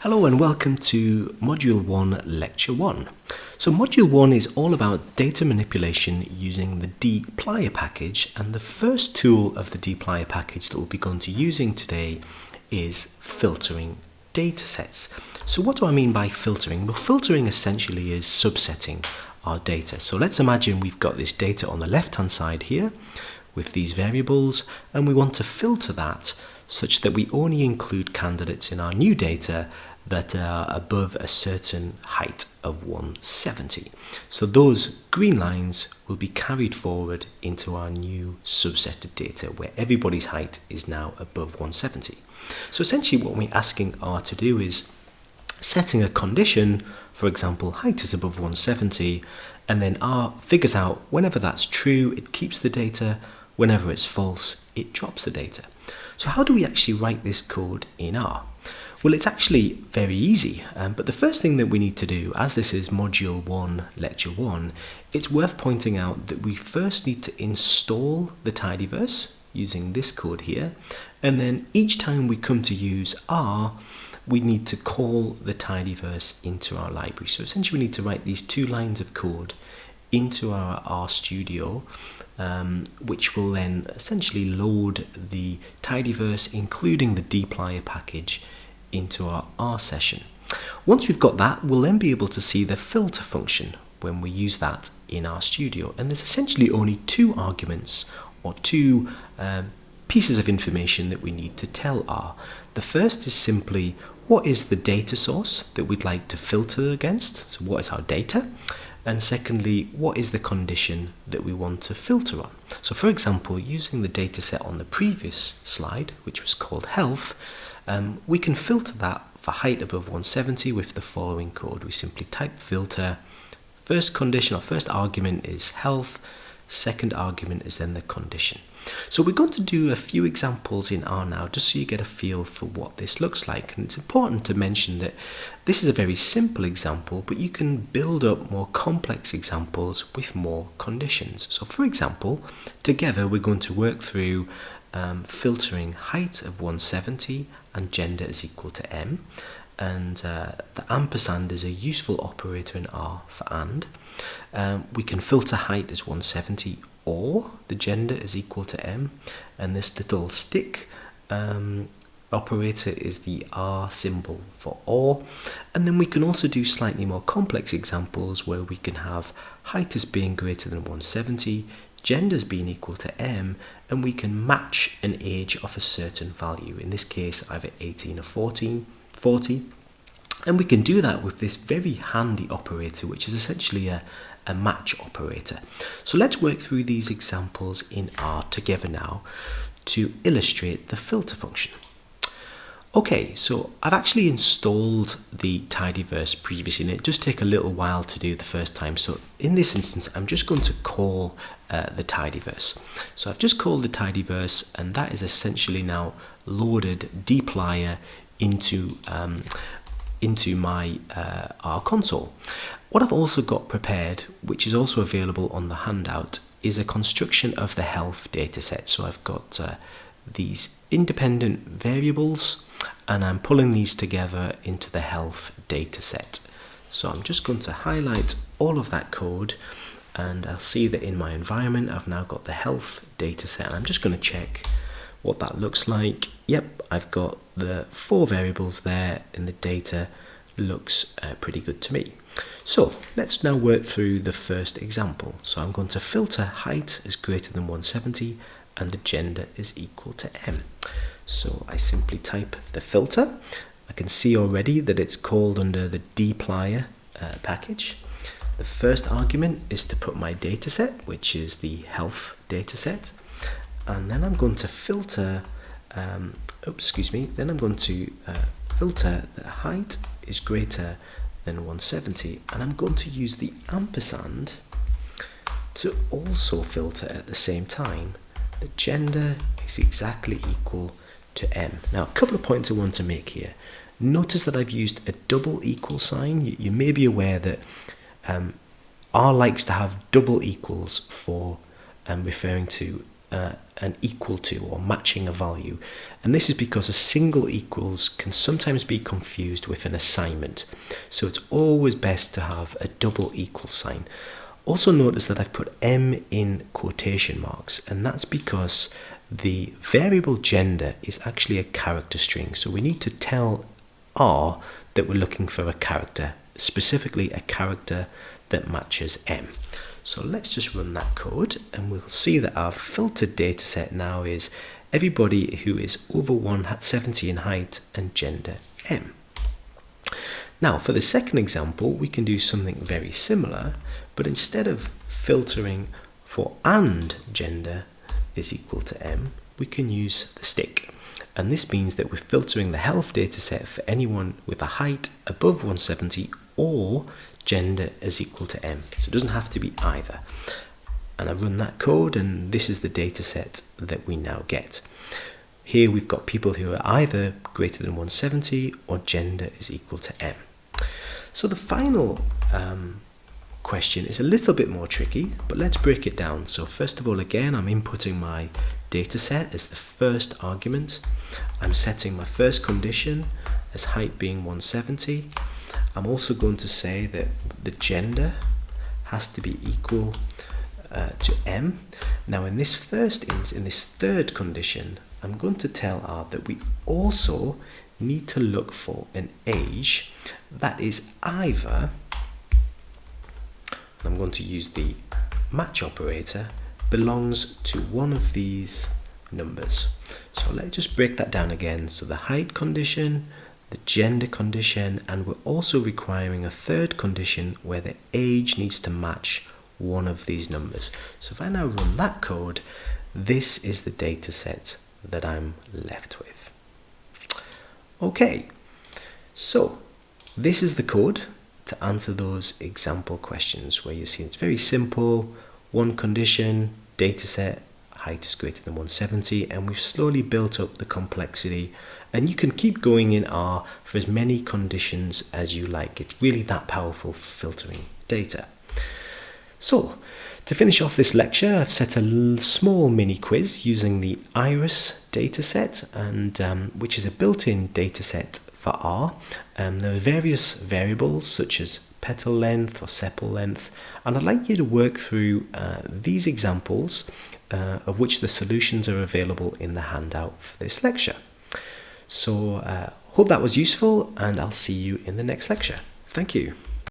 Hello and welcome to Module 1, Lecture 1. So Module 1 is all about data manipulation using the dplyr package, and the first tool of the dplyr package that we'll be going to using today is filtering datasets. So what do I mean by filtering? Well, filtering essentially is subsetting our data. So let's imagine we've got this data on the left hand side here with these variables, and we want to filter that such that we only include candidates in our new data that are above a certain height of 170. So those green lines will be carried forward into our new subset of data where everybody's height is now above 170. So essentially what we're asking R to do is setting a condition, for example, height is above 170, and then R figures out whenever that's true, it keeps the data, whenever it's false, it drops the data. So how do we actually write this code in R? Well, it's actually very easy, but the first thing that we need to do, as this is Module 1, Lecture 1, it's worth pointing out that we first need to install the tidyverse using this code here, and then each time we come to use R, we need to call the tidyverse into our library. So essentially we need to write these two lines of code into our RStudio, which will then essentially load the tidyverse, including the dplyr package, into our R session. Once we've got that, we'll then be able to see the filter function when we use that in RStudio. And there's essentially only two arguments or two pieces of information that we need to tell R. The first is simply what is the data source that we'd like to filter against, so what is our data? And secondly, what is the condition that we want to filter on? So for example, using the data set on the previous slide, which was called health, we can filter that for height above 170 with the following code. We simply type filter, first condition or first argument is health, second argument is then the condition. So we're going to do a few examples in R now just so you get a feel for what this looks like. And it's important to mention that this is a very simple example, but you can build up more complex examples with more conditions. So for example, together we're going to work through filtering height of 170 and gender is equal to M, and the ampersand is a useful operator in R for and. We can filter height as 170 or the gender is equal to M, and this little stick operator is the R symbol for or. And then we can also do slightly more complex examples where we can have height as being greater than 170, gender as being equal to M, and we can match an age of a certain value, in this case either 18 or 40, and we can do that with this very handy operator, which is essentially a match operator. So let's work through these examples in R together now to illustrate the filter function. Okay, so I've actually installed the tidyverse previously, and it does take a little while to do the first time. So in this instance, I'm just going to call the tidyverse. So I've just called the tidyverse, and that is essentially now loaded dplyr into my R console. What I've also got prepared, which is also available on the handout, is a construction of the health dataset. So I've got these independent variables, and I'm pulling these together into the health dataset. So I'm just going to highlight all of that code, and I'll see that in my environment I've now got the health dataset, and I'm just going to check what that looks like. Yep, I've got the 4 variables there, and the data looks pretty good to me. So let's now work through the first example. So I'm going to filter height is greater than 170 and the gender is equal to M. So I simply type the filter. I can see already that it's called under the dplyr package. The first argument is to put my dataset, which is the health dataset, and then I'm going to filter then I'm going to filter that height is greater than 170, and I'm going to use the ampersand to also filter at the same time the gender is exactly equal to M. Now a couple of points I want to make here. Notice that I've used a double equal sign. You may be aware that R likes to have double equals for referring to an equal to or matching a value, and this is because a single equals can sometimes be confused with an assignment, so it's always best to have a double equal sign. Also notice that I've put M in quotation marks, and that's because the variable gender is actually a character string, so we need to tell R that we're looking for a character, specifically a character that matches M. So let's just run that code, and we'll see that our filtered data set now is everybody who is over 170 in height and gender M. Now for the second example, we can do something very similar, but instead of filtering for and gender is equal to M, we can use the stick. And this means that we're filtering the health data set for anyone with a height above 170 or gender is equal to M. So it doesn't have to be either. And I run that code, and this is the data set that we now get. Here we've got people who are either greater than 170 or gender is equal to M. So the final question is a little bit more tricky, but let's break it down. So first of all, again, I'm inputting my data set as the first argument. I'm setting my first condition as height being 170. I'm also going to say that the gender has to be equal to M. Now in this third condition, I'm going to tell R that we also need to look for an age that is either, I'm going to use the match operator, belongs to one of these numbers. So let's just break that down again. So the height condition, the gender condition, and we're also requiring a third condition where the age needs to match one of these numbers. So if I now run that code, this is the data set that I'm left with. Okay, so this is the code to answer those example questions where you see it's very simple. One condition, data set, height is greater than 170, and we've slowly built up the complexity, and you can keep going in R for as many conditions as you like. It's really that powerful for filtering data. So to finish off this lecture, I've set a small mini quiz using the iris dataset, and which is a built-in dataset for R. There are various variables such as petal length or sepal length, and I'd like you to work through these examples, of which the solutions are available in the handout for this lecture. So hope that was useful, and I'll see you in the next lecture. Thank you.